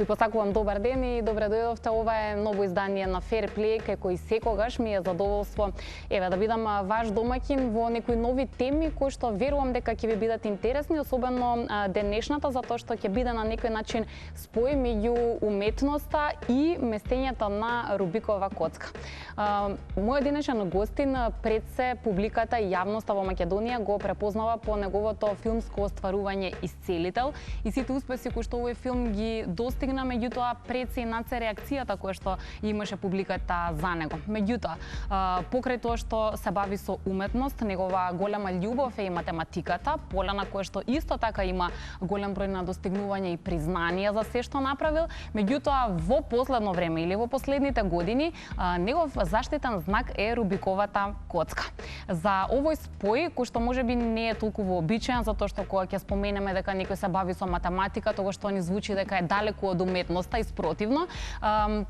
Ви посакувам добар ден и добре дојдовте. Ова е ново издание на Fair Play, кај кој секогаш ми е задоволство да бидам ваш домаќин во некои нови теми кои што верувам дека ќе ви бидат интересни, особено денешната, затоа што ќе биде на некој начин спој меѓу уметноста и местењето на Рубикова коцка. Мојот денешен гостин пред се публиката и јавноста во Македонија го препознава по неговото филмско остварување Исцелител и сите успеси кои што овој филм ги достигна, меѓутоа пред се и над се реакцијата која што имаше публиката за него. Меѓутоа, покрај тоа што се бави со уметност, негова голема љубов е и математиката, поле на кое што исто така има голем број на достигнувања и признанија за се што направил. Меѓутоа, во последно време или во последните години, негов заштитен знак е Рубиковата коцка. За овој спој, кој што можеби не е толку вообичаен, затоа што кога ќе споменеме дека некој се бави со математика, тоа што ни звучи дека е далеку од уметноста и спротивно.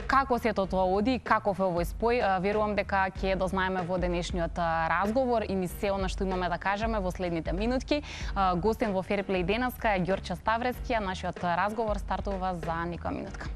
Како сето тоа оди и каков е овој спој, верувам дека ќе дознаеме во денешниот разговор и низ се она што имаме да кажеме во следните минутки. Гостин во Fair Play денеска е Ѓорче Ставрески, а нашиот разговор стартува за некоја минутка.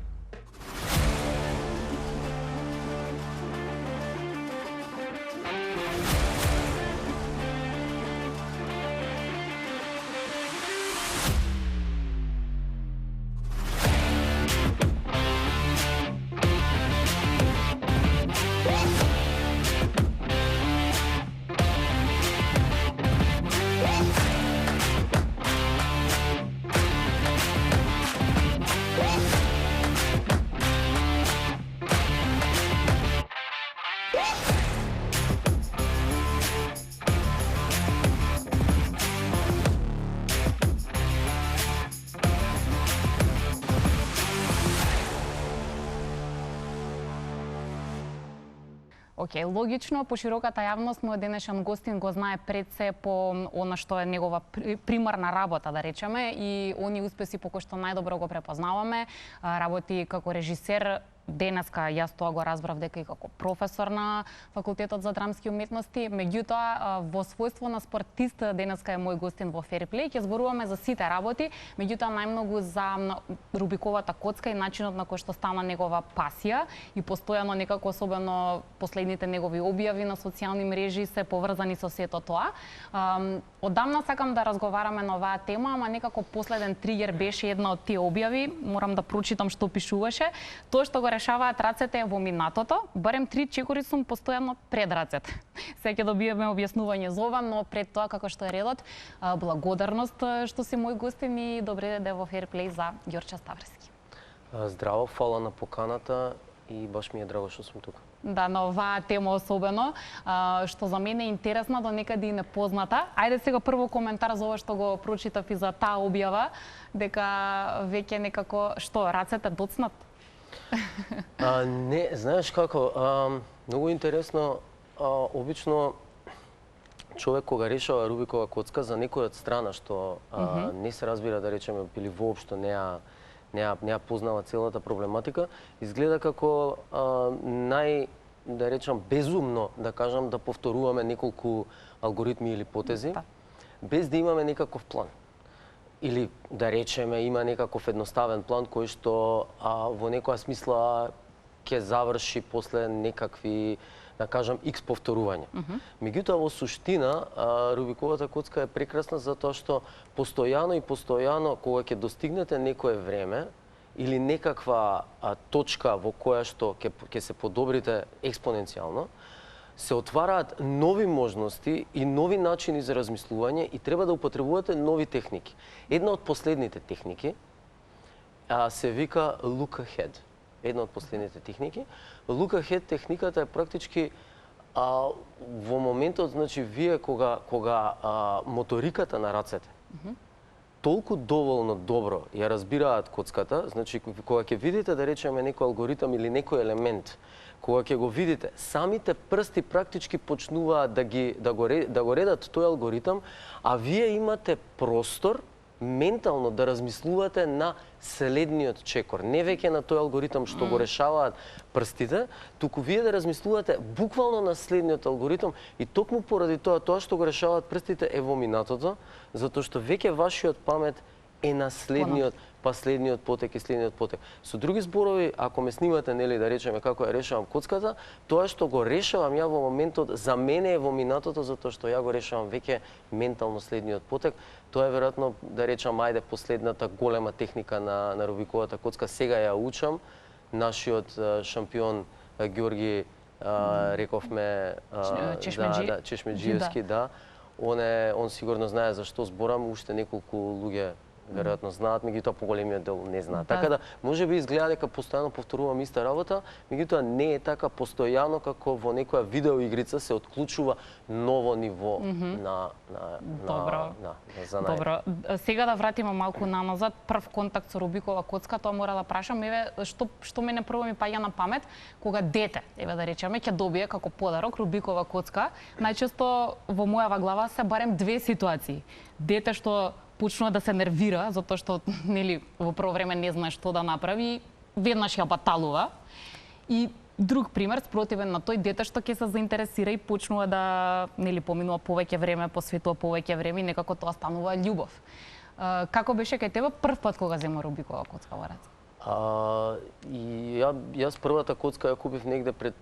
Океј, логично, по широката јавност мојот денешен гостин го знае пред се по она што е негова примарна работа, да речеме, и они успеси по кои што најдобро го препознаваме, работи како режисер. Денеска јас тоа го разбрав дека и како професор на Факултетот за драмски уметности, меѓутоа во својство на спортист денеска е мој гостин во Fair Play. Ќе зборуваме за сите работи, меѓутоа најмногу за Рубиковата коцка и начинот на кој што стана негова пасија и постојано некако, особено последните негови објави на социјални мрежи се поврзани со сето тоа. Одамна сакам да разговараме на оваа тема, ама некако последен тригер беше една од тие објави. Морам да прочитам што пишуваше. Тоа што го решаваат рацете во минатото, барем 3 чекори сум постојано пред рацете. Сега ќе добиеме објаснување за ова, но пред тоа, како што е редот, благодарност што си мој гостин и добре дојде во Fair Play за Ѓорче Ставрески. Здраво, фала на поканата и баш ми е драго што сум тука. Да, на оваа тема особено, што за мене е интересна, до некаде и непозната. Ајде сега прво коментар за ова што го прочитав и за таа објава, дека веќе некако, што, рацете доцнат? Не, знаеш како, многу интересно, обично човек кога решава Рубикова коцка за некој од страна што не се разбира, да речеме, или воопшто не познава целата проблематика, изгледа како да речам, безумно, да кажам, да повторуваме неколку алгоритми или потези, без да имаме некаков план. Или, да речеме, има некаков едноставен план кој што во некоја смисла ќе заврши после некакви, да кажам, икс повторувања. Меѓутоа, во суштина, Рубиковата коцка е прекрасна затоа што постојано и постојано, кога ќе достигнете некое време или некаква точка во која што ќе се подобрите експоненцијално, се отвараат нови можности и нови начини за размислување и треба да употребувате нови техники. Една од последните техники се вика look ahead. Една од последните техники. Look ahead техниката е практички во моментот, значи, вие кога моториката на рацете толку доволно добро ја разбираат коцката, значи кога ќе видите, да речеме, некој алгоритам или некој елемент, кога ќе го видите, самите прсти практички почнуваат да го редат тој алгоритам, а вие имате простор ментално да размислувате на следниот чекор. Не веќе на тој алгоритам што го решаваат прстите, туку вие да размислувате буквално на следниот алгоритам и токму поради тоа што го решаваат прстите е во минатото, затоа што веќе вашиот памет на следниот потек и следниот потек. Со други зборови, ако ме снимате, нели, да речеме како ја решавам коцката, тоа што го решавам ја во моментот за мене е во минатото, затоа што ја го решавам веќе ментално следниот потек. Тоа е веројатно, да речам, ајде последната голема техника на рубиковата коцка. Сега ја учам. Нашиот шампион Ѓорги, рековме, Чешмеджиевски, да. Он сигурно знае за што зборам, уште неколку луѓе веројатно знаат, меѓутоа поголемиот дел не знаат. Така да можеби изгледа дека постојано повторувам иста работа, меѓутоа не е така постојано како во некоја видеоигрица се отклучува ново ниво на занајд. Добро. Сега да вратиме малку наназад, прв контакт со рубикова коцка, тоа мора да прашам, еве што мене прво ми паѓа на памет, кога дете, еве да речеме, ќе добие како подарок рубикова коцка, најчесто во мојава глава се барем две ситуации. Дете што почнува да се нервира затоа што нели во прво време не знае што да направи, веднаш ја баталува. И друг пример, спротивен на тој, дете што ќе се заинтересира и почнува да нели поминува повеќе време, посветува повеќе време и некако тоа станува љубов. Како беше кај тебе прв пат кога зема рубикова коцка во раце? Јас првата коцка ја купив негде пред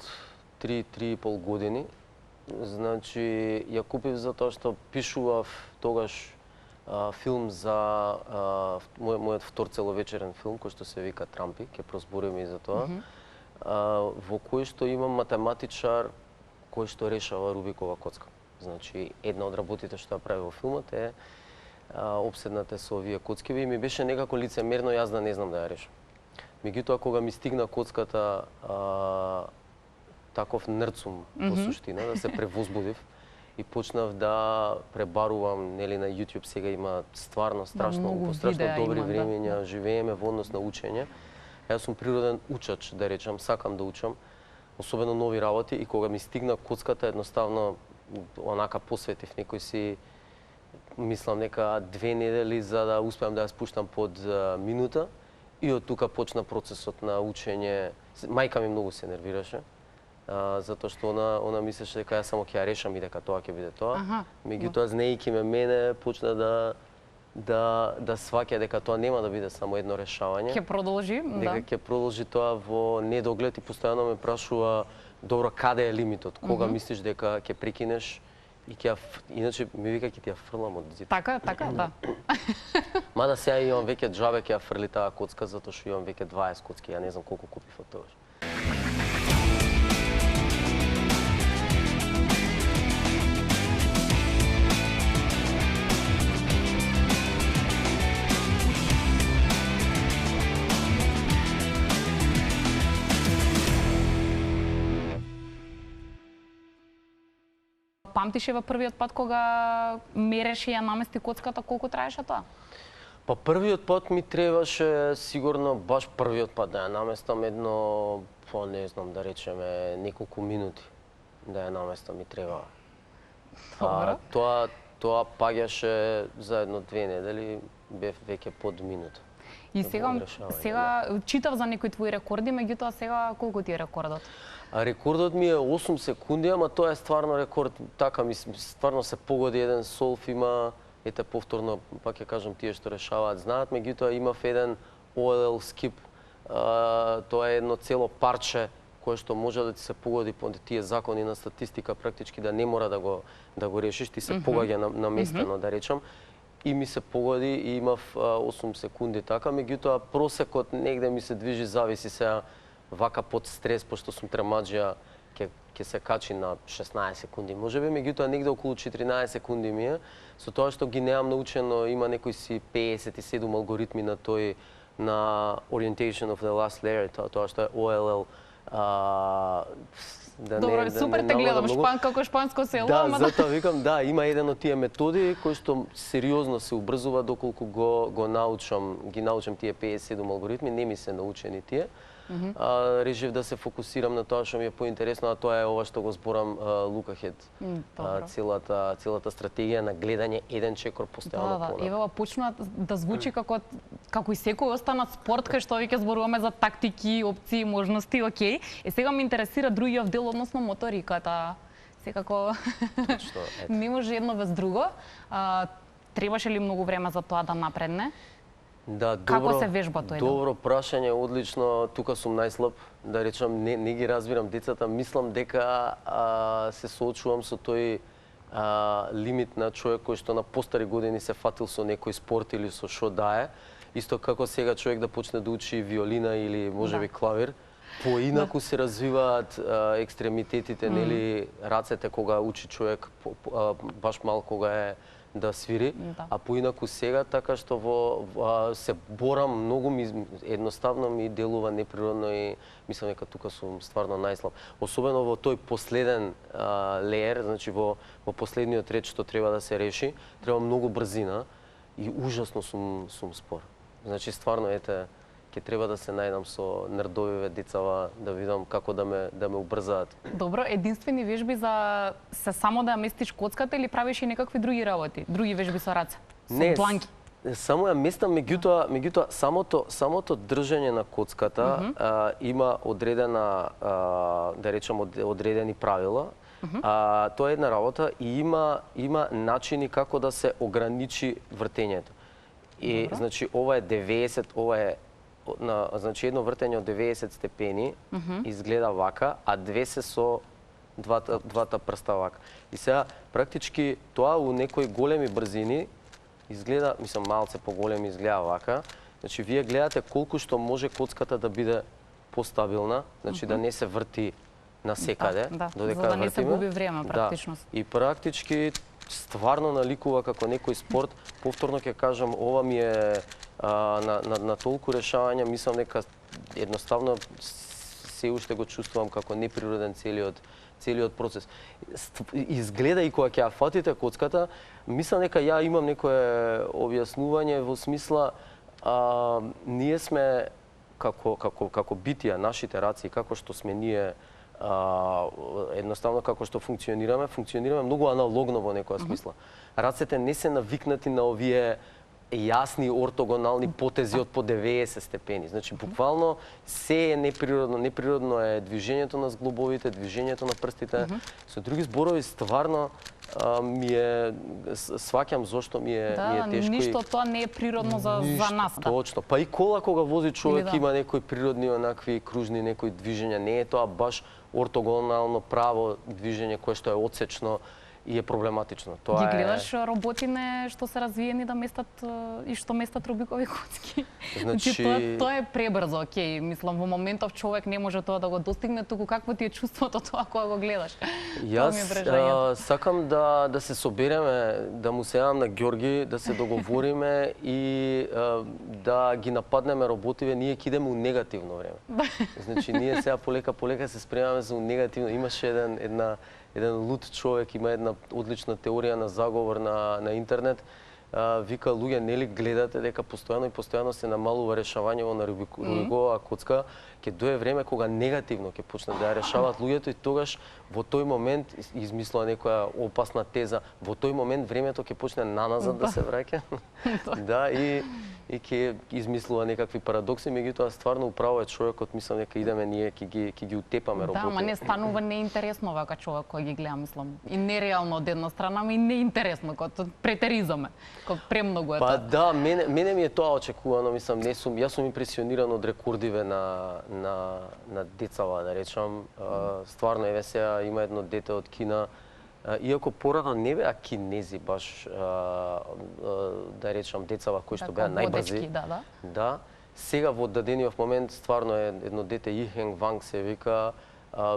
3-3,5 години. Значи, ја купив затоа што пишував тогаш филм за мојот втор целовечерен филм кој што се вика Трампи, ќе прозбориме и за тоа. Во кој што имам математичар кој што решава рубикова коцка. Значи, една од работите што ја прави во филмот е обседната со овие коцкиви и ми беше некако лицемерно јас да не знам да ја решам. Меѓутоа кога ми стигна коцката таков нрцум во суштина, да се превозбудив и почнав да пребарувам, нели на YouTube сега има стварно страшно добри времења, живееме во однос на учење. Јас сум природен учач, да речам, сакам да учам, особено нови работи и кога ми стигна коцката едноставно онака посветив некој си мислам нека 2 недели за да успеам да ја спуштам под минута и од тука почна процесот на учење. Мајка ми многу се нервираше. Затоа што она мислеше дека јас само ќе ја решам и дека тоа ќе биде тоа. Меѓутоа знаејќи мене почна да сваќа дека тоа нема да биде само едно решавање. Ќе продолжи, дека ќе продолжи тоа во недоглед и постојано ме прашува добро каде е лимитот, кога мислиш дека ќе прекинеш и ќе иначе ми вика ќе ти ја фрлам од зид. Така, да. Мада сега имам веќе џабе ќе ја фрли таа коцка затоа што имам веќе 20 коцки, ја не знам колку купив од тогаш. Памтиш во првиот пат кога мереше и ја намести коцката, колку траеше тоа? Па првиот пат ми требаше сигурно баш првиот пат да ја наместам едно, не знам да речеме неколку минути да ја наместам ми требаа. Тоа паѓаше за 1-2 недели, бев веќе под минута. И сега читав за некои твои рекорди, меѓутоа сега колку ти е рекордот? Рекордот ми е 8 секунди, ама тоа е стварно рекорд. Така ми стварно се погоди еден солф, има ете повторно, пак ќе кажам тие што решаваат знаат, меѓутоа имав еден OLL skip. Тоа е едно цело парче кое што може да ти се погоди по тие закони на статистика практички да не мора да го решиш, ти се погаѓа наместено да речам. И ми се погоди и имав 8 секунди така, меѓутоа просекот негде ми се движи, зависи сега вака под стрес, пошто сум тремаџија, ќе се качи на 16 секунди. Можеби, меѓутоа негде околу 14 секунди ми е, со тоа што ги немам научено, има некои си 57 алгоритми на тој, на Orientation of the Last Layer, тоа што е OLL. Добро, супер те гледам, како шпанско село. Да, затоа викам, да, има еден од тие методи кој што сериозно се убрзува доколку ги научам тие 57 алгоритми, не ми се научени тие. Решив да се фокусирам на тоа што ми е поинтересно, а тоа е ова што го зборам Look Ahead. Целата стратегија на гледање еден чекор постојано понапред. Да, еве почнува да звучи како и секој останат спорт кај што веќе зборуваме за тактики, опции, можности, окей. Сега ме интересира другиот дел, односно моториката. Секако не може едно без друго. Требаше ли многу време за тоа да напредне? Да, Како се вежба тој? Добро прашање, одлично. Тука сум најслаб, да речам, не ги разбирам децата. Мислам дека се соочувам со тој лимит на човек кој што на постари години се фатил со некој спорт или со шо дае. Исто како сега човек да почне да учи виолина или можеби клавир. Поинаку се развиваат екстремитетите, нели, рацете кога учи човек, баш мал кога е да свири, а поинаку сега, така што се борам многу, едноставно ми делува неприродно и мислам дека тука сум стварно најслаб. Особено во тој последен леер, значи во последниот ред што треба да се реши, треба многу брзина и ужасно сум спор. Значи стварно ќе треба да се најдам со нердовиве децава, да видам како да ме убрзаат. Добро, единствени вежби за се само да ја местиш коцката или правиш и некакви други работи? Други вежби со раце? Со дланки? Само ја местам, меѓутоа самото држење на коцката има одредена, да речам, одредени правила. Тоа е една работа и има начини како да се ограничи вртењето. И значи ова е 90, ова е значи едно вртење од 90 степени изгледа вака, а две се со двата прста вака. И сега практички тоа у некои големи брзини изгледа, мислам малце поголеми изгледа вака. Значи вие гледате колку што може коцката да биде постабилна, значи да не се врти на секаде, додека за да не се губи време практично. И практички стварно наликува како некој спорт. Повторно ќе кажам, ова ми е на толку решавања, мислам дека едноставно се уште го чувствувам како неприроден целиот процес. Изгледа и кога ќе ја фатите коцката, мислам дека ја имам некое објаснување во смисла ние сме како битија, нашите раци, како што сме ние едноставно како што функционираме многу аналогно во некоја смисла. Рацете не се навикнати на овие јасни ортогонални потези од по 90 степени. Значи буквално се е неприродно, неприродно е движењето на зглобовите, движењето на прстите. Со други зборови стварно сваќам зошто ми е тешко. Да, ништо тоа не е природно за нас. Точно. Па и кола кога вози човек има некои природни онакви кружни некои движења, не е тоа баш ортогонално право движење кое што е отсечно и е проблематично. Ги гледаш роботине што се развиени да местат и што местат рубикови коцки. Значи тоа е пребрзо, окей, мислам во моментов човек не може тоа да го достигне, туку какво ти е чувството тоа кога го гледаш? Јас сакам да се собереме, да му се јавам на Ѓорги, да се договориме и да ги нападнеме роботиве, ние ќе идеме у негативно време. Значи ние сега полека се спремаме за негативно. Имаше еден луд човек, има една одлична теорија на заговор на интернет. Вика, луѓе, нели гледате дека постојано се намалува решавањето на рубикова коцка, ќе дое време кога негативно ќе почне да ја решаваат луѓето и тогаш во тој момент измислува некоја опасна теза, во тој момент времето ќе почне наназад да се враќа. Да, и ќе измислува некакви парадокси, меѓутоа стварно управо е човекот, мислам дека идеме ние ќе ги утепаме роботи. Да, ама не станува неинтересно вака човек кој ги гледа, мислам. И нереално од една страна, ама и неинтересно, кога претеризаме. Кога премногу е тоа. Па да, мене ми е тоа очекувано, мислам, јас сум импресиониран од рекордиве на децава, да речам. Стварно, еве сега има едно дете од Кина, иако порано не беа кинези баш, да речам, децава кои што беа најбрзи. Да. Сега во дадениот момент стварно е едно дете, Ихенг Ванг се вика,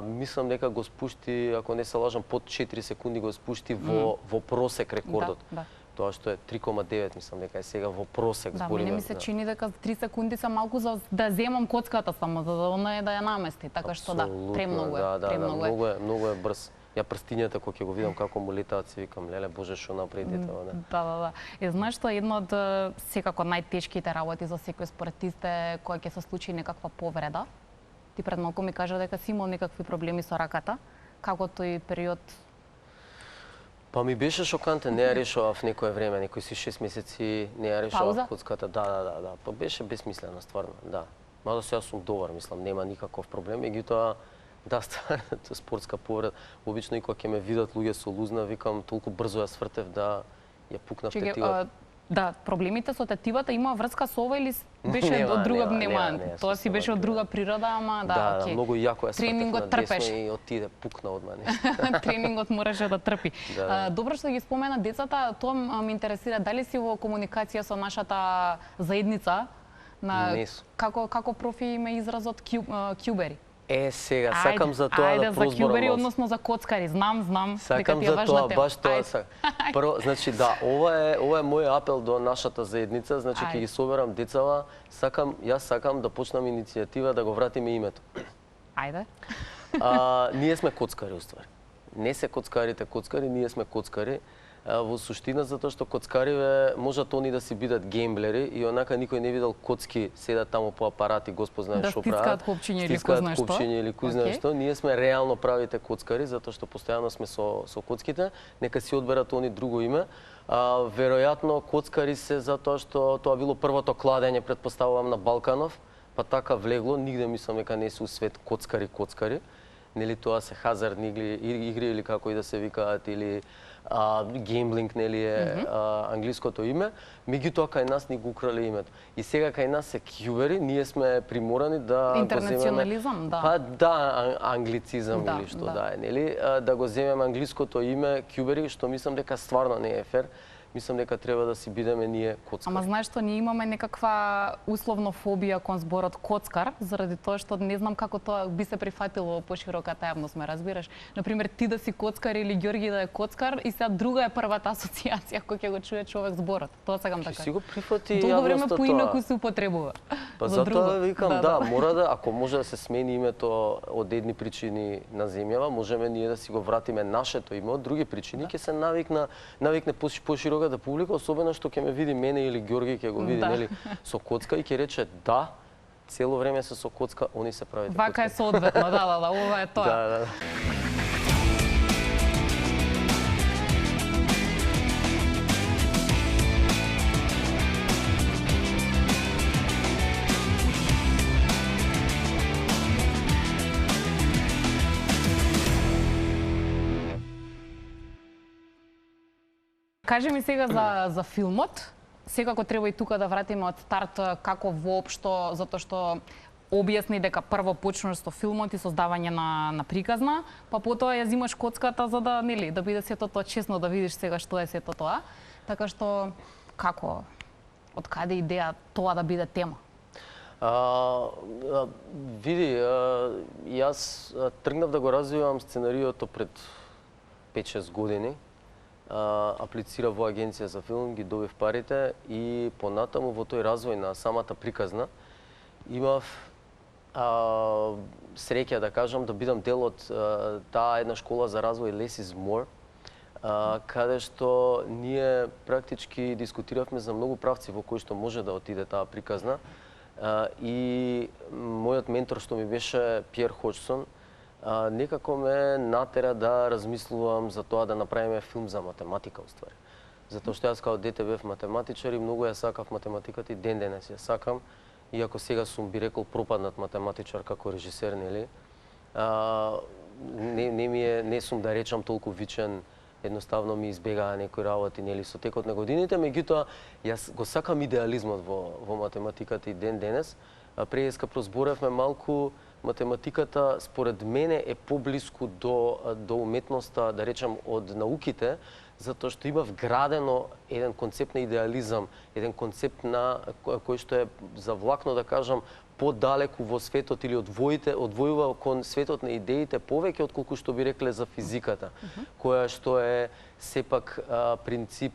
мислам дека го спушти, ако не се лажам, под 4 секунди го спушти во просек рекордот. Тоа што е 3,9, мислам дека е сега во просек збориме. Да, мене ми се чини дека 3 секунди се малку за да земам коцката само, за да она да ја намести, така што да, премногу е. Да, многу е брз. Ја прстињата кога ќе го видам како му летаат, си викам, леле боже, што направи детето, не? Да. И знаеш што, едно од секако најтешките работи за секој спортист е кога ќе се случи некаква повреда. Ти пред малку ми кажа дека си имал некакви проблеми со раката. Како тој период? Па ми беше шокантен, не ја решавав некое време, некои си 6 месеци не ја решавав коцката. Да. Па беше безсмислено стварно, да. Мада сега сум добар, мислам, нема никаков проблем, меѓутоа да, спортска повреда. Обично и кога ќе ме видат луѓе со лузна, викам толку брзо ја свртев да ја пукнав тетивата. Да, проблемите со тетивата има врска со ова или беше од друга тоа си беше од друга природа, ама да, окей. Да, многу јако ја тренингот трпеш и отиде пукна одма нешто. Тренингот мораше да трпи. Добро што ги спомена децата, тоа ме интересира, дали си во комуникација со нашата заедница на како профи има изразот кјубери? Сега, сакам за тоа да прозборам. За кјубери, односно за коцкари. Знам, дека ти е важна тема. Баш тоа сакам. Прво, значи да, ова е мој апел до нашата заедница, значи ќе ги соберам децава, јас сакам да почнам иницијатива да го вратиме името. Ајде. Ние сме коцкари уствари. Не се коцкарите коцкари, ние сме коцкари. Во суштина затоа што коцкариве можат они да си бидат геймблери и онака никој не видел коцки седат таму по апарати, Господ знае што прават. Да стискаат копчиња или кој знае што. Ние сме реално правите коцкари затоа што постојано сме со коцките, нека си одберат они друго име. Веројатно коцкари се затоа што тоа било првото кладење, претпоставувам, на Балканов, па така влегло, нигде мислам дека не се у свет коцкари. Нели тоа се хазардни игри или како и да се викаат, или геймблинг, нели е англиското име, меѓутоа кај нас ни го украле името. И сега кај нас се кјубери, ние сме приморани да интернационализам, да. Па да, англицизам или што да е, нели, да го земеме англиското име кјубери, што мислам дека стварно не е фер. Мислам дека треба да си бидеме ние коцкари. Ама знаеш што, ние имаме некаква условно фобија кон зборот коцкар, заради тоа што не знам како тоа би се прифатило во пошироката јавност, ме разбираш. Например, ти да си коцкар или Ѓорги да е коцкар и сега друга е првата асоциација кој ќе го чуе човек зборот. Тоа сакам да кажам. Си го прифати долго време јавноста поинаку се употребува. Па затоа викам, да, мора да, ако може да се смени името од едни причини на земјава, можеме ние да си го вратиме нашето име, од други причини ќе се навикне поширока да публика, особено што ќе ме види мене или Ѓорги ќе го види, нели, со коцка и ќе рече да, цело време се со коцка, они се правите коцка. Вака е соодветно, да, ова е тоа. Да. Кажи ми сега за филмот. Секако треба и тука да вратиме од старт како воопшто, затоа што објасни дека прво почнуваш со филмот и создавање на приказна, па потоа ја зимаш коцката за да, нели, да биде сето тоа честно, да видиш сега што е сето тоа. Така што како, од каде идеја тоа да биде тема? Види, јас тргнав да го развивам сценариото пред 5-6 години. Аплицирав во агенција за филм, ги добив парите и понатаму во тој развој на самата приказна имав среќа, да кажам, да бидам дел од таа една школа за развој Less is More, каде што ние практички дискутиравме за многу правци во кои што може да отиде таа приказна и мојот ментор што ми беше Пиер Ходжсон некако ме натера да размислувам за тоа да направиме филм за математика уствари. Затоа што јас као дете бев математичар и многу ја сакав математиката и ден денес ја сакам, иако сега сум би рекол пропаднат математичар како режисер, нели? Не сум да речам толку вичен, едноставно ми избегаа некои работи, нели, со текот на годините, меѓутоа јас го сакам идеализмот во математиката и ден денес. Преска прозборевме малку, математиката според мене е поблиску до уметноста, да речам, од науките, затоа што има вградено еден концепт на идеализам, еден концепт на кој што е завлакно, да кажам, подалеку во светот или одвојува кон светот на идеите повеќе отколку што би рекле за физиката, која што е сепак принцип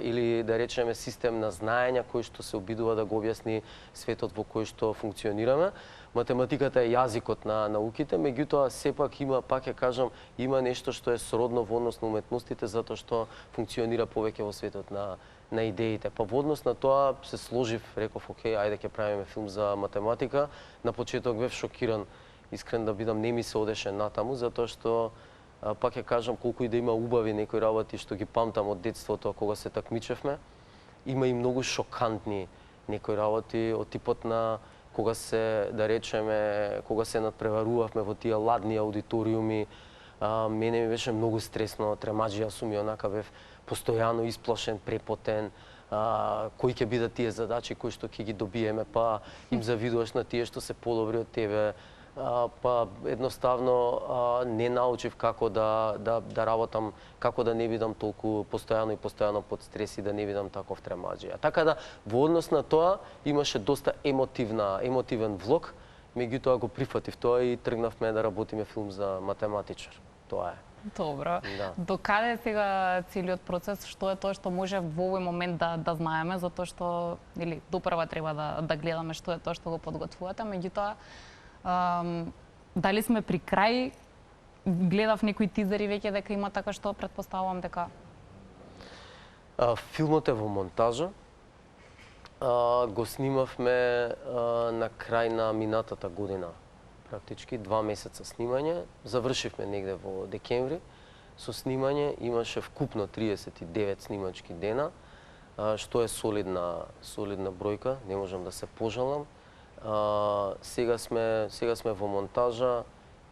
или да речеме систем на знаење кој што се обидува да го објасни светот во кој што функционираме. Математиката е јазикот на науките, меѓутоа сепак има, пак ја кажам, има нешто што е сродно во однос на уметностите затоа што функционира повеќе во светот на идеите. Па во однос на тоа се сложив, реков, окей, ајде ќе правиме филм за математика. На почеток бев шокиран, искрен да бидам, не ми се одеше натаму, затоа што пак ја кажам, колку и да има убави некои работи што ги памтам од детството кога се такмичевме, има и многу шокантни некои работи од типот на кога се, да речеме, кога се надпреварувавме во тие ладни аудиториуми, мене ми беше многу стресно, тремаџија сум и онака бев постојано исплашен, препотен, кои ќе бидат тие задачи кои што ќе ги добиеме, па им завидуваш на тие што се подобри од тебе, па едноставно не научив како да работам, како да не бидам толку постојано под стрес и да не бидам таков тремаџија. Така да во однос на тоа имаше доста емотивен влог, меѓутоа го прифатив тоа и тргнавме да работиме филм за математичар. Тоа е. Добро. Да. До каде сега целиот процес, што е тоа што може во овој момент да знаеме, затоа што или допрва треба да гледаме што е тоа што го подготвувате, меѓутоа дали сме при крај? Гледав некои тизери веќе дека има така што претпоставувам дека филмот е во монтажа. Го снимавме на крај на минатата година. Практички 2 месеца снимање. Завршивме негде во декември со снимање. Имаше вкупно 39 снимачки дена, што е солидна бројка, не можам да се пожалам. Сега сме во монтажа,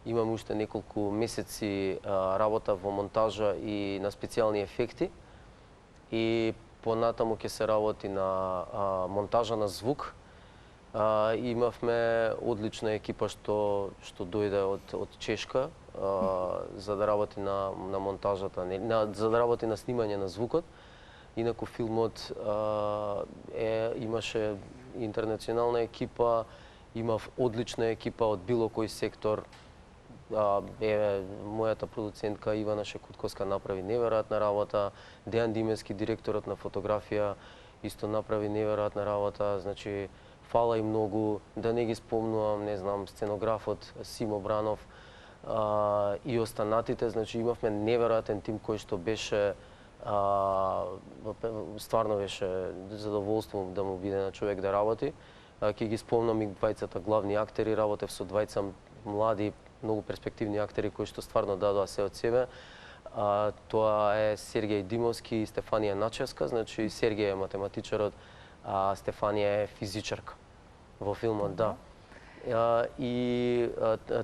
имаме уште неколку месеци работа во монтажа и на специјални ефекти. И понатаму ќе се работи на монтажа на звук. Имавме одлична екипа што дојде од Чешка за да работи на монтажата, за да работи на снимање на звукот. Инаку филмот имаше интернационална екипа, имав одлична екипа од било кој сектор. Мојата продуцентка Ивана Шекутковска направи неверојатна работа, Дејан Димевски, директорот на фотографија, исто направи неверојатна работа. Значи, фала и многу, да не ги спомнувам, не знам, сценографот Симо Бранов и останатите. Значи, имавме неверојатен тим кој што беше стварно беше задоволство да му биде на човек да работи. Ќе ги спомнам и двајцата главни актери, работев со двајца млади, многу перспективни актери кои што стварно дадоа се од себе. Тоа е Сергеј Димовски и Стефанија Начевска, значи Сергеј е математичарот, а Стефанија е физичарка во филмот, да. И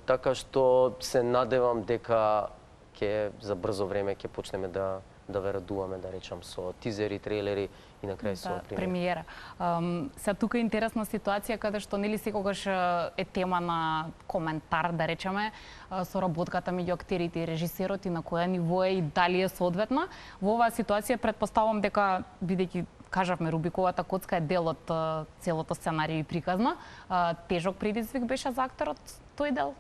така што се надевам дека ќе за брзо време ќе почнеме да ве радуваме, да речам, со тизери, трейлери и на крај со премиера. Сега тука е интересна ситуација каде што нели секогаш е тема на коментар, да речеме, со работката меѓу актерите и режисерот и на која ниво е и дали е соодветна. Во оваа ситуација претпоставувам дека бидејќи кажавме Рубиковата коцка е дел од целото сценарио и приказна, тежок предизвик беше за актерот тој дел?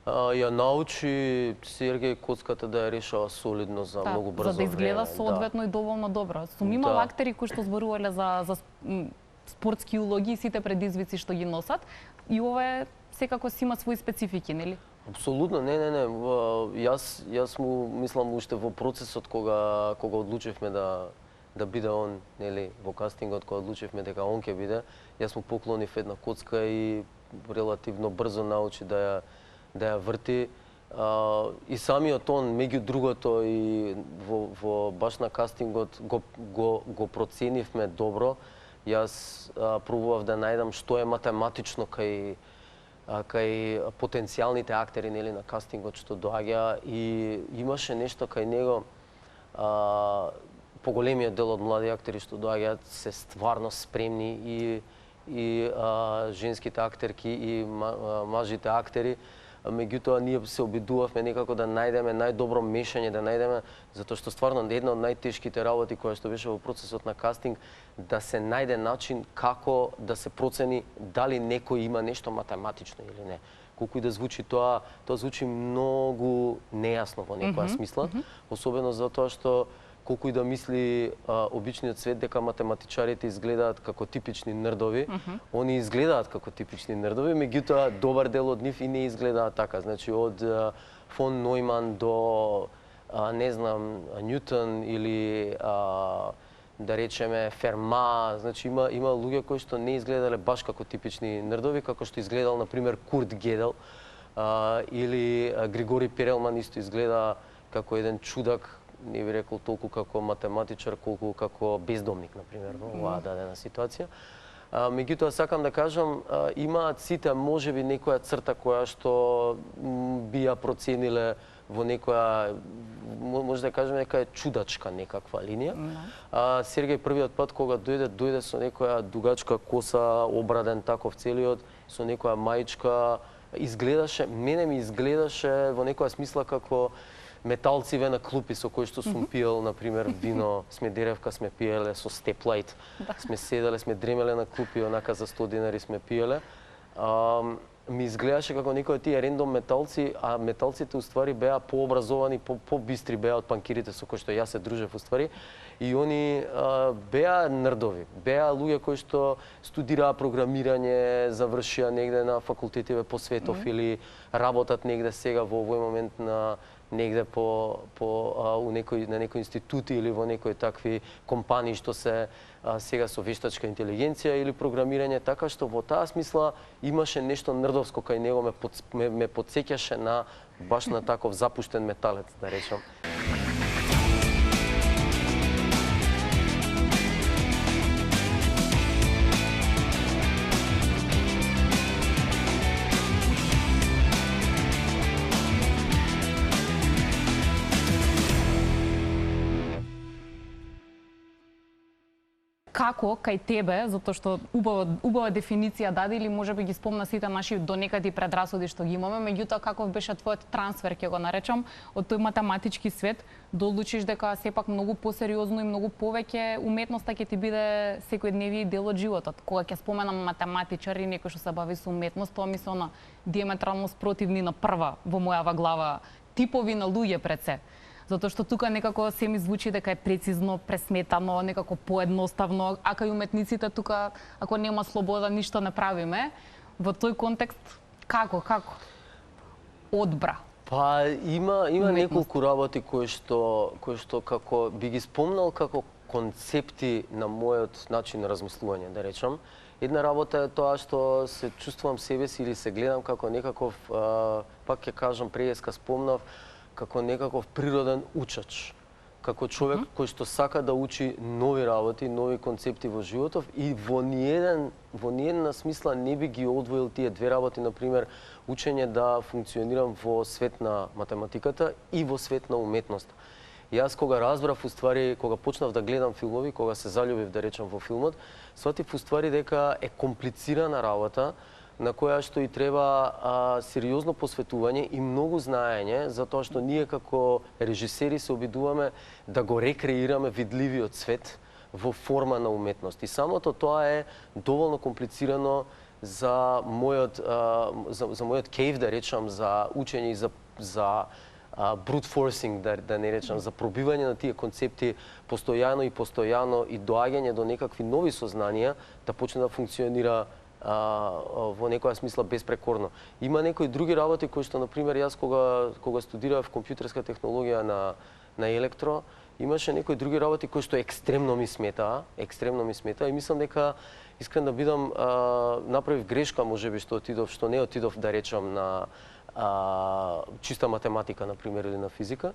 Ја научи Сергеј коцката да ја решава солидно за многу брзо време. За да изгледа соодветно и доволно добро. Сум имал актери кои што зборувале за спортски улоги и сите предизвици што ги носат, и ова е секако си има свои специфики, нели? Апсолутно, не. Јас му мислам уште во процесот кога одлучивме да биде он, нели, во кастингот, кога одлучивме дека он ќе биде, јас му поклонив една коцка и релативно брзо научи да ја врти. И самиот он, меѓу другото, и во баш на кастингот го проценивме добро. Јас пробував да најдам што е математично кај потенцијалните актери, нели, на кастингот што доаѓа, и имаше нешто кај него. Поголемиот дел од млади актери што доаѓаат се стварно спремни, и женските актерки и мажите актери. Меѓутоа, ние се обидувавме некако да најдеме најдобро мешање, да најдеме, затоа што стварно една од најтешките работи која што беше во процесот на кастинг, да се најде начин како да се процени дали некој има нешто математично или не. Колку и да звучи тоа звучи многу нејасно во некоја смисла, особено затоа што колку и да мисли обичниот свет дека математичарите изгледаат како типични нердови, они изгледаат како типични нердови, меѓутоа добар дел од нив и не изгледаат така. Значи, од фон Нојман до, не знам, Њутон или да речеме Ферма, значи има луѓе кои што не изгледале баш како типични нердови, како што изгледал, например, Курт Гедел, или Григори Перелман исто изгледа како еден чудак, не би рекол толку како математичар, колку како бездомник, например, во оваа дадена ситуација. Меѓутоа, сакам да кажам, имаат сите можеби некоја црта која што би ја процениле во некоја, може да кажеме дека е чудачка некаква линија. Сергеј првиот пат кога дојде со некоја дугачка коса, обраден таков целиот, со некоја маичка, мене ми изгледаше во некоја смисла како металциве на клупи со кои што сум пиел, например, вино, Смедеревка сме пиеле со Степлайт. Сме седеле, сме дремеле на клупи, онака за 100 денари сме пиеле. Ми изгледаше како некои од тие рендом металци, а металците уствари беа пообразовани, по-бистри беа од панкирите со кои што јас се дружев уствари. И они беа нердови, беа луѓе кои што студираа програмирање, завршија негде на факултетиве по светов или работат негде сега во овој момент на негде на некои институти или во некои такви компании што се сега со вештачка интелигенција или програмирање, така што во таа смисла имаше нешто нердовско кај него, ме потсеќаше на баш на таков запуштен металец, да речам. Како кај тебе, затоа што убава дефиниција даде или можеби ги спомна сите наши донекади предрасуди што ги имаме, меѓутоа каков беше твојот трансфер, ќе го наречам, од тој математички свет, да одлучиш дека сепак многу посериозно и многу повеќе уметноста ќе ти биде секојдневни дел од животот. Кога ќе споменам математичари, некој што се бави со уметност, тоа ми се она диаметрално спротивни на прва во мојава глава типови на луѓе пред се. Затоа што тука некако се ми звучи дека е прецизно, пресметано, некако поедноставно, а кај уметниците тука, ако нема слобода, ништо не правиме. Во тој контекст, како? Одбра. Па има неколку работи кои што како би ги спомнал како концепти на мојот начин на размислување, да речам. Една работа е тоа што се чувствувам себе си или се гледам како некаков, пак ќе кажам, преска спомнав, како некаков природен учач, како човек кој што сака да учи нови работи, нови концепти во животов и во ниедна смисла не би ги одвоил тие две работи, например, учење да функционирам во свет на математиката и во свет на уметноста. Јас кога разбрав уствари, кога почнав да гледам филмови, кога се заљубив, да речам, во филмот, сватив уствари дека е комплицирана работа, на која што и треба сериозно посветување и многу знаење, затоа што ние како режисери се обидуваме да го рекреираме видливиот свет во форма на уметност. И самото тоа е доволно комплицирано за мојот кейв, да речам, за учење и за brute forcing, да не речам, за пробивање на тие концепти постојано и доаѓање до некакви нови сознанија да почне да функционира во некоја смисла безпрекорно. Има некои други работи кои што, например, јас кога студирав компјутерска технологија на електро, имаше некои други работи кои што екстремно ми сметаа и мислам дека, искрен да бидам, направив грешка можеби што не отидов, да речам, на чиста математика, например, или на физика.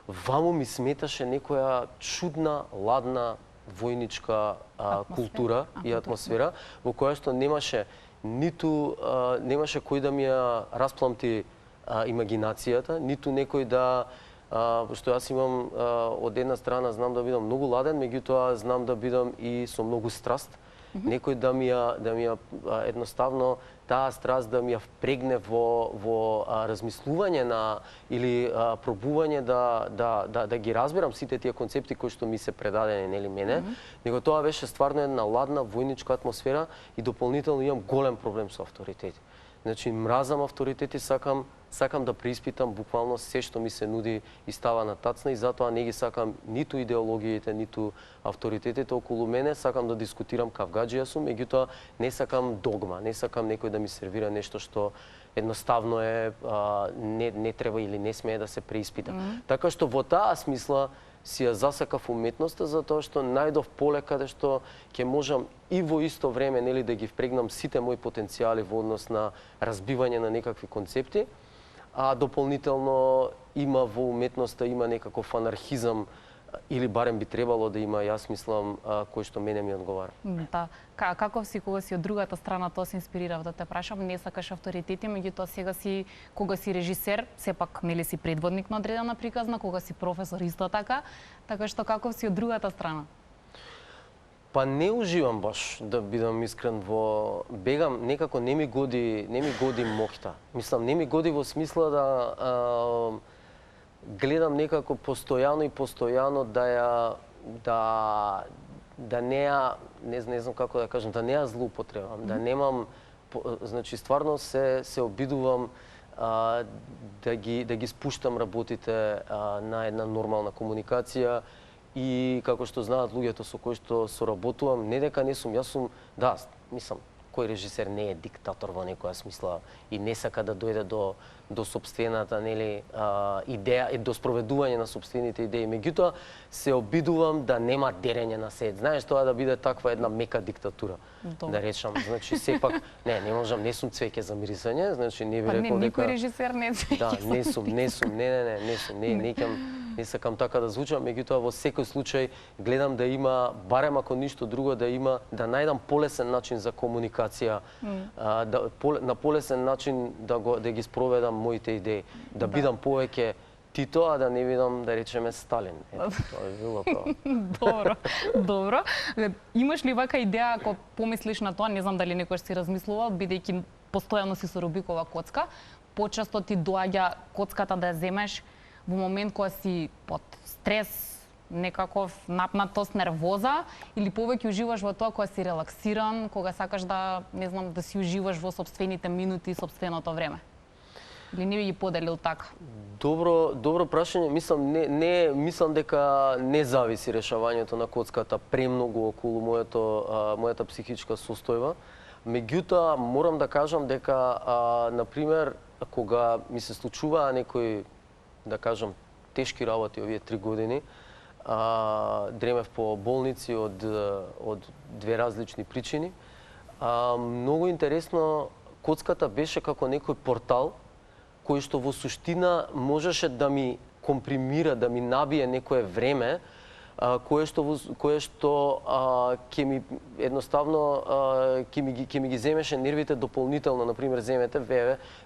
Ваму ми сметаше некоја чудна, ладна, војничка култура и атмосфера, во која што немаше кој да ми ја распламти имагинацијата, ниту некој да, што јас имам од една страна знам да бидам многу ладен, меѓутоа знам да бидам и со многу страст. Некој да ми ја едноставно таа страст да ми ја впрегне во размислување или пробување да ги разберам сите тие концепти кои што ми се предадени, нели мене, него тоа беше стварно една ладна војничка атмосфера и дополнително имам голем проблем со авторитети. Значи, мразам авторитети, сакам да преиспитам буквално се што ми се нуди и става на тацна и затоа не ги сакам ниту идеологиите, ниту авторитетите околу мене, сакам да дискутирам кавгаџија сум, меѓутоа не сакам догма, не сакам некој да ми сервира нешто што едноставно не треба или не смее да се преиспита. Така што во таа смисла си ја засакав уметноста, затоа што најдов поле каде што ќе можам и во исто време да ги впрегнам сите мои потенцијали во однос на разбивање на некакви концепти, а дополнително има во уметноста некаков анархизам или барем би требало да има, јас мислам, кој што мене ми одговара. Да. Каков си кога си од другата страна, тоа се инспирирав да те прашам, не сакаш авторитети, меѓутоа сега си, кога си режисер, сепак нели си предводник на одредена приказна, кога си професор исто така што каков си од другата страна? Па не уживам баш, да бидам искрен, во бегам, некако не ми годи моќта. Мислам, не ми годи во смисла да гледам некако постојано да не знам како да кажам, да не ја злоупотребам, да немам, значи стварно се обидувам да ги спуштам работите на една нормална комуникација и како што знаат луѓето со кои што соработувам, не дека не сум, јас сум, да, мислам, кој режисер не е диктатор во некоја смисла и не сака да дојде до сопствената, нели, идеја и до спроведување на сопствените идеи. Меѓутоа се обидувам да нема дерење на сет. Знаеш, тоа да биде таква една мека диктатура. Да речам, значи сепак не можам, не сум цвеќе за мирисање, значи не би рекол дека никој режисер не е цвеќе. Да, не сум, не сакам така да звучам, меѓутоа во секој случај гледам да има, барем ако ништо друго, да најдам полесен начин за комуникација, на полесен начин да ги спроведам моите идеи, да бидам повеќе Тито, а да не видам, да речеме, Сталин. Тоа е било тоа. Добро. Имаш ли вака идеја, ако помислиш на тоа, не знам дали некојаш си размислувал, бидејќи постојано си со Рубикова коцка, почесто ти доаѓа коцката да ја земеш во момент кога си под стрес, некаков напнатост, нервоза, или повеќе уживаш во тоа кога си релаксиран, кога сакаш да, не знам, да си уживаш во сопствените минути и сопственото време? Или не би ги поделил така? Добро прашање. Мислам дека не зависи решавањето на коцката премногу околу мојата психичка состојба. Меѓутоа, морам да кажам дека, например, кога ми се случуваа некои, да кажам, тешки работи овие 3 години, дремев по болници од две различни причини. Многу интересно, коцката беше како некој портал кој што во суштина можеше да ми компримира, да ми набие некое време, кое што ќе ми едноставно ќе ми ги земеше нервите дополнително. Например, земете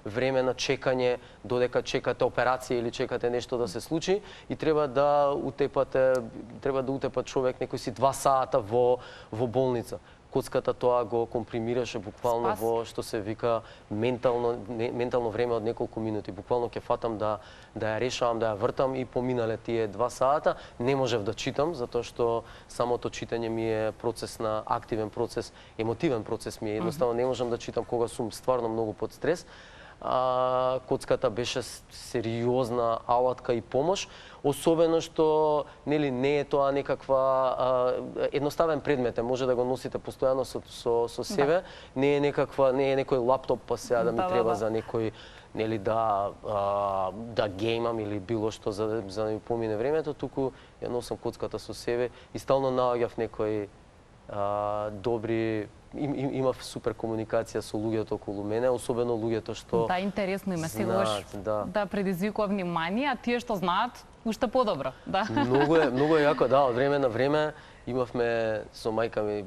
време на чекање додека чекате операција или чекате нешто да се случи и треба да утепат човек некои си 2 сата во болница. Коцката тоа го компримираше буквално во што се вика ментално време од неколку минути. Буквално ќе фатам да ја решавам, да ја вртам и поминале тие 2 сата. Не можев да читам, затоа што самото читање ми е активен процес, емотивен процес ми е. Едноставно не можам да читам кога сум стварно многу под стрес. Коцката беше сериозна алатка и помош, особено што не е тоа некаква едноставен предмет, може да го носите постојано со себе, не е некој лаптоп па сега да ми треба за некој да геймам или било што за да ми помине времето, туку ја носам коцката со себе и стално наоѓав некои добри, имав супер комуникација со луѓето околу мене, особено луѓето што да, интересно име, сегаш да предизвикува внимание, а тие што знаат уште подобро, да. Многу е јако, да, од време на време имавме со мајка ми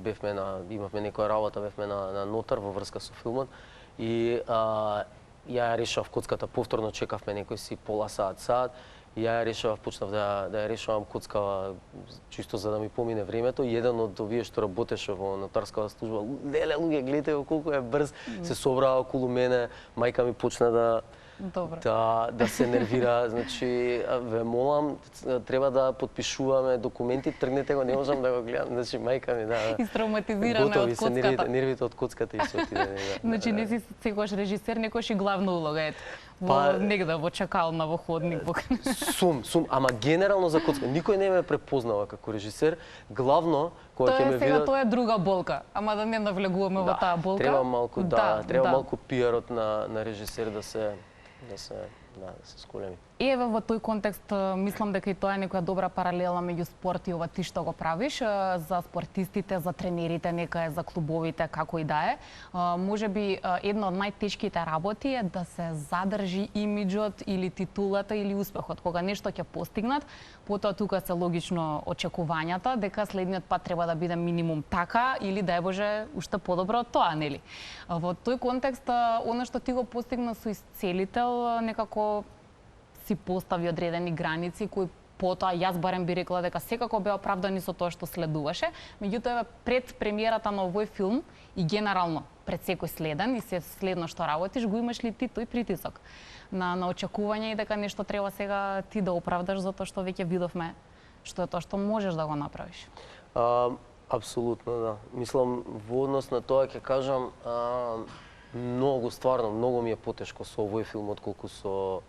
имавме некоја работа, бевме на нотар во врска со филмот и ја решав коцката повторно, чекавме некој си пола саат. Ја решавав, почнав да ја решавам коцкава чисто за да ми помине времето. И еден од овие што работеше во нотарската служба, леле луѓе, гледате колку е брз, се собраа околу мене, мајка ми почна да се нервира, значи ве молам, треба да подпишуваме документи, тргнете го, не можам да го гледам, значи мајка ми истравматизирана од коцката. Готови се нервите од коцката и се отиде. Значи не си секогаш режисер, некојаш и главна улога ето. Негде во чакална, во ходник. Сум, ама генерално за коцка. Никој не ме препознава како режисер. Главно, кога ќе ме видат... Тоа е друга болка, ама да не навлегуваме во таа болка. Треба малку пиарот на режисер да се сколеми. Еве во тој контекст мислам дека и тоа е некоја добра паралела меѓу спорт и ова ти што го правиш за спортистите, за тренерите, нека е за клубовите, како и да е. Можеби една од најтешките работи е да се задржи имиџот или титулата или успехот. Кога нешто ќе постигнат, потоа тука се логично очекувањата дека следниот пат треба да биде минимум така или дај Боже уште подобро од тоа, нели? Во тој контекст она што ти го постигна со исцелител некако си постави одредени граници кои потоа јас барем би рекла дека секако беа оправдани со тоа што следуваше. Меѓутоа пред премиерата на овој филм и генерално пред секој следен и се следно што работиш, го имаш ли ти тој притисок на очекување и дека нешто треба сега ти да оправдаш затоа што веќе видовме што е тоа што можеш да го направиш? Апсолутно, да. Мислам, во однос на тоа ќе кажам, многу ми е потешко со овој филм отколку со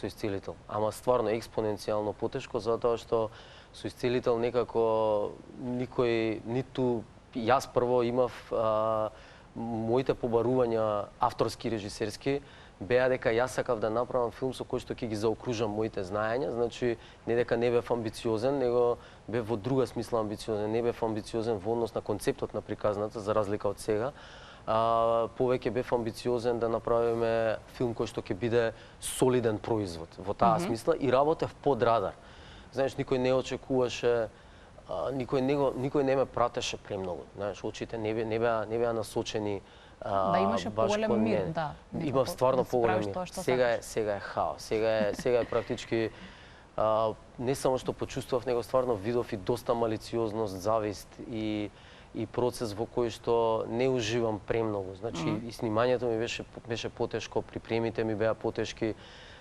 исцелител. Ама стварно експоненцијално потешко затоа што со исцелител некако никој, ниту јас прво имав моите побарувања авторски, режисерски беа дека јас сакав да направам филм со кој што ќе ги заокружам моите знаења, значи не дека не бев амбициозен, него бев во друга смисла амбициозен, не бев амбициозен во однос на концептот на приказната за разлика од сега. Повеќе бев амбициозен да направиме филм кој што ќе биде солиден производ во таа смисла и работев под радар. Знаеш, никој не очекуваше, никој не ме пратеше премногу. Знаеш, очите не беа насочени да имаше поголем мир, да. Имав стварно поголем мир. Сега е хаос. Сега е практички не само што почувствував, него стварно видов и доста малициозност, завист и процес во кој што не уживам премногу. Значи, и снимањето ми беше потешко, припремите ми беа потешки,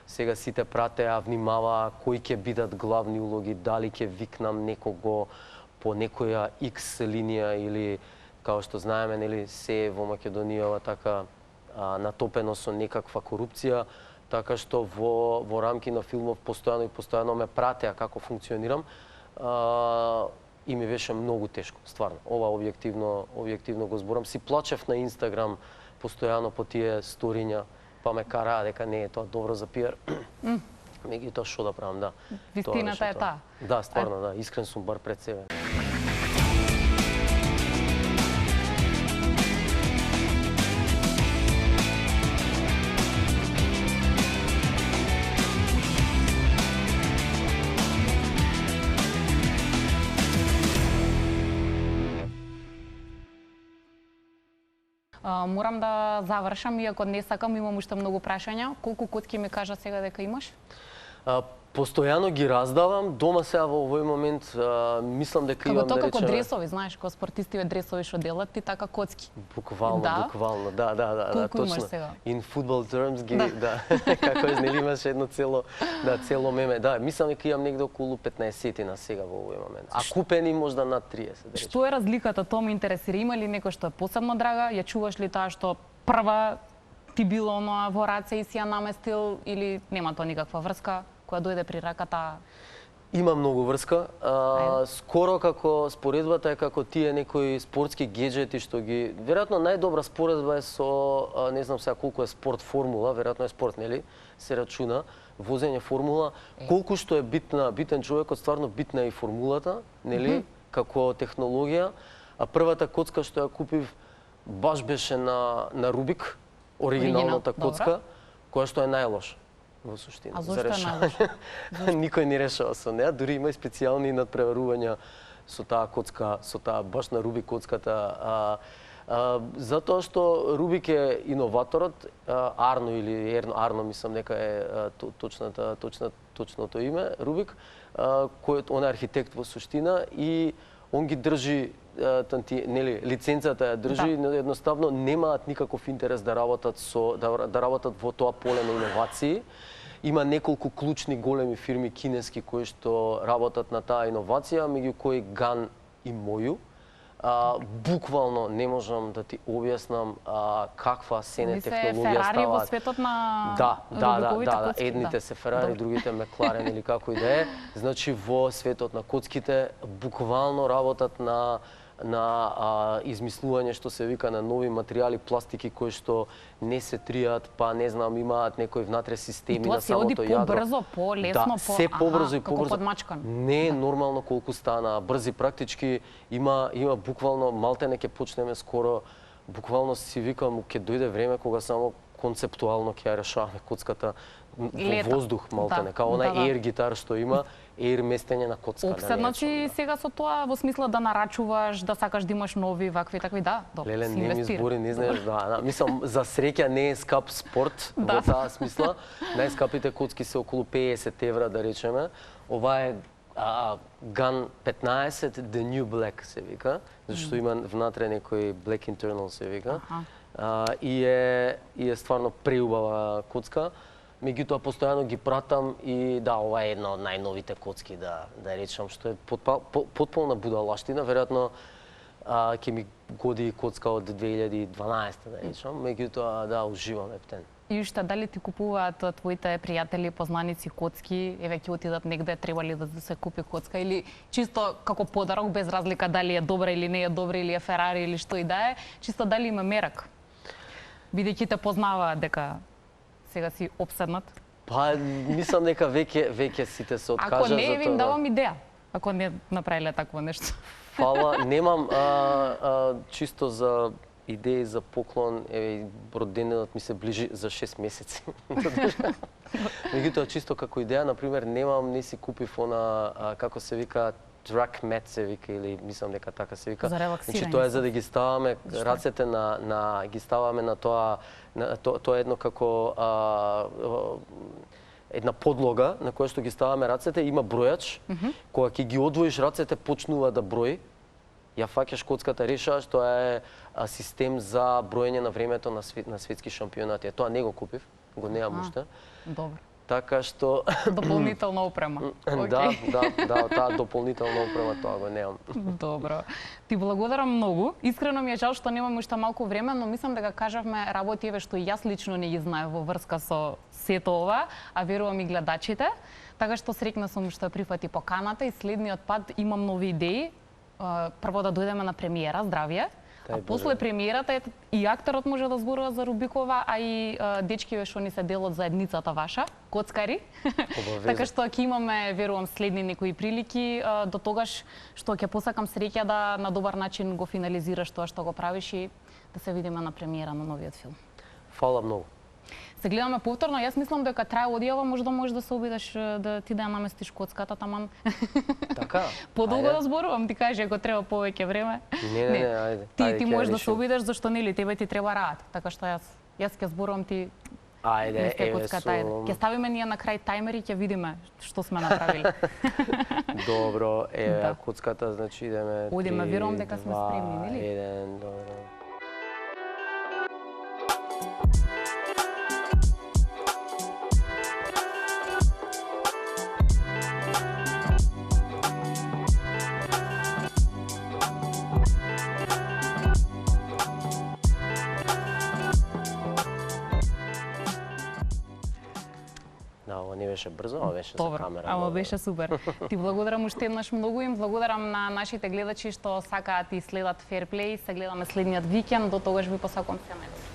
сега сите пратеа, внимаваа кои ќе бидат главни улоги, дали ќе викнам некого по некоја X линија или, као што знаеме, нели, се во Македонија така натопено со некаква корупција, така што во рамки на филмов постојано ме пратеа како функционирам. И ми беше многу тешко, стварно. Ова објективно го зборам. Си плачев на Инстаграм постојано по тие сториња, па ме караа дека не е тоа добро за пиар. Меѓутоа што да правам, да. Вистината е таа. Да, стварно, да. Искрен сум бар пред себе. Морам да завршам, иако не сакам, имам уште многу прашања. Колку котки ми кажа сега дека имаш? Постојано ги раздавам. Дома сега во овој момент мислам дека имам, да речеме... Како дресови, знаеш, кога спортистиве дресови што делат, ти така коцки. Буквално, да. Колку имаш сега? In football terms ги, да. Како е, нели имаш едно цело меме. Да, мислам дека имам негде околу 15-тина сега во овој момент. А купени можда над 30, да речеме. Што е разликата, тоа ме интересира. Има ли некој што е посебно драга? Ја чуваш ли таа што прва ти било оноа во раце и си ја наместил или нема тоа никаква врска? Која дојде при раката? Има многу врска. Скоро како споредбата е како тие некои спортски геџети што ги... Веројатно најдобра споредба е со, не знам сега колку е спорт формула, веројатно е спорт, нели? Се рачуна, возење формула. Колку што е битен човекот, стварно битна е и формулата, нели? Како технологија. А првата коцка што ја купив баш беше на Рубик, оригиналната коцка, која што е најлоша. Во суштина. А зошто е најлоша? Никој не решава со неа, дури има и специјални надпреварувања со таа коцка, со таа баш на Рубик коцката. Затоа што Рубик е иноваторот, Арно или Арно мислам дека е точното име, Рубик, кој он е архитект во суштина и он ги држи нели лиценцата ја држи, едноставно немаат никаков интерес да работат во тоа поле на иновации. Има неколку клучни големи фирми кинески кои што работат на таа иновација, меѓу кои Ган и Моју. Буквално не можам да ти објаснам каква сене технологија ставаат. Ферари во светот на Рубиковите коцки. Едните се Ферари, другите Мекларен или како и да е. Значи во светот на коцките буквално работат на на измислување што се вика на нови материјали, пластики кои што не се тријат, па не знам, имаат некои внатре системи на самото јадро. И тоа се оди побрзо, полесно, да, се побрзо и побрзо. Како подмачкан. Не е нормално колку стана, брзи практички, има буквално, малтене ќе почнеме скоро, буквално си викам, ќе дојде време кога само концептуално ќе ја решаваме коцката во воздух, малтене, као онај air гитар што има, air местење на коцка. Обседнат си сега со тоа во смисла да нарачуваш, да сакаш да имаш нови вакви такви, да, Леле, не ми збори, не знаеш, мислам, за среќа не е скап спорт во таа смисла. Најскапите коцки се околу 50 евра, да речеме. Ова е Gun 15, The New Black се вика, зашто има внатре некој Black Internal се вика. И е стварно преубава коцка. Меѓутоа постојано ги пратам и да, ова е една од најновите коцки, да речам, што е потполна будалаштина, веројатно ќе ми годи коцка од 2012, да речам, меѓутоа да, уживам ептен. И уште, дали ти купуваат твоите пријатели, познаници коцки, еве ќе отидат негде, треба ли да се купи коцка, или чисто како подарок, без разлика дали е добра или не е добра, или е Ферари или што и да е, чисто дали има мерак? Бидејќи те познаваат дека сега си обседнат? Па, мислам дека веќе сите се откажа за тоа. Ако не, ви давам идеја, ако не направиле такво нешто. Фала, немам чисто за идеи за поклон, роденденот ми се ближи за 6 месеци. Меѓутоа, чисто како идеја, например, немам, не си купив она, како се вика, track mat се вика, или мислам дека така се вика. За релаксирање. Значи, тоа е за да ги ставаме рацете ги ставаме на тоа е едно како една подлога на која што ги ставаме рацете, има бројач, кога ќе ги одвоиш рацете почнува да брои. Ја фаќаш коцката, решаваш, тоа е систем за броење на времето на светски шампионати. Тоа не го купив, го немам уште. Добро. Така што дополнителна опрема. Да, таа дополнителна опрема тоа го немам. Добро. Ти благодарам многу. Искрено ми е жал што немам уште малку време, но мислам дека кажавме работи еве што и јас лично не ги знаев во врска со сето ова, а верувам и гледачите. Така што среќна сум што прифати поканата и следниот пат имам нови идеи. Прво да дојдеме на премиера, здравје. А после премиерата и акторот може да зборува за Рубикова, а и дечкиве што ни се дел од заедницата ваша, коцкари. Така што ќе имаме, верувам, следни некои прилики. До тогаш што ќе посакам среќа да на добар начин го финализираш тоа што го правиш и да се видиме на премиера на новиот филм. Фала многу. Се гледаме повторно. Јас мислам дека трае одјава, можда можеш да се обидеш да ти да ја наместиш коцката таман. Така. Подолго да зборувам, ти кажи ако треба повеќе време. Не, ајде. Ти можеш да се обидеш, зашто нели тебе ти треба раат. Така што јас ќе зборувам, ти ајде, Ќе ставиме ние на крај тајмер и ќе видиме што сме направиле. Добро, коцката, значи идеме. Одиме, верувам дека сме спремни, нели? 1, добро. Не беше брзо, а беше за камера. Ама беше супер. Ти благодарам уште еднаш многу, им благодарам на нашите гледачи што сакаат и следат Fair Play. Се гледаме следниот викенд, до тогаш ви посакувам се најдобро.